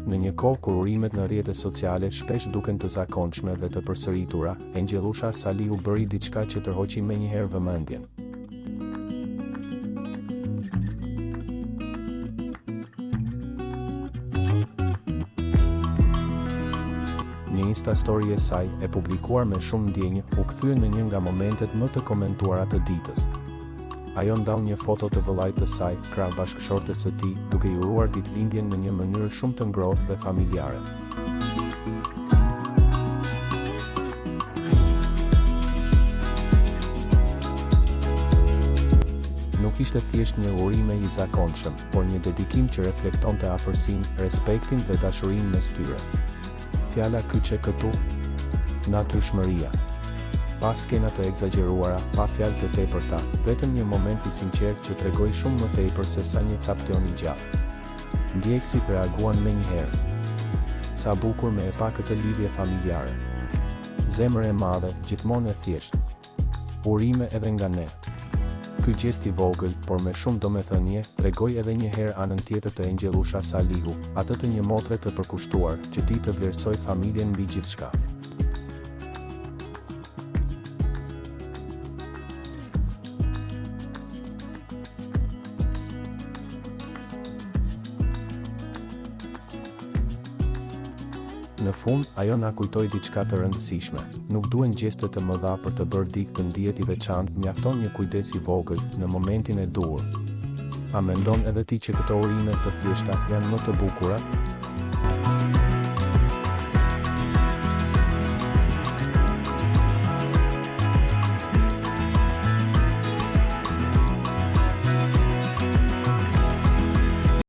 Në një kohë kur urimet në rrjetet sociale shpesh duken të zakonshme dhe të përsëritura, Engjellusha Salihu bëri diçka që tërhoqi menjëherë vëmendjen. Një Insta-story e saj, e publikuar me shumë ndjenjë, u kthye në një nga momentet më të komentuara të ditës. Ajo ndau një foto të vëllait të saj, krah bashkëshortes së tij, duke i uruar ditëlindjen në një mënyrë shumë të ngrohtë dhe familjare. Nuk ishte thjesht një urime i zakonshëm, por një dedikim që reflektonte afërsinë, respektin dhe dashurinë mes tyre. Fjala kyçe këtu, natyrshmëria. Pa skena të egzageruara, pa fjalë të tepërta, vetëm një moment i sinqert që tregoi shumë më tepër se sa një caption i gjatë. Ndjekësit reaguan menjëherë. Sa bukur me e pa këtë lidhje familjare. Zemër e madhe, gjithmonë e thjeshtë. Urime edhe nga ne. Ky gjest i vogël, por me shumë domethënie, tregoi edhe një herë anën tjetër të Engjellusha Salihu, atë të një motre të përkushtuar, që ti të vlerësoj familjen mbi gjithçka. Në fund, ajo na kujtoi diçka të rëndësishme. Nuk duhen gjeste të mëdha për të bërë dikë të ndihet i veçantë, mjafton një kujdes i vogël në momentin e duhur. A mendon edhe ti që këto urime të thjeshta janë më të bukura?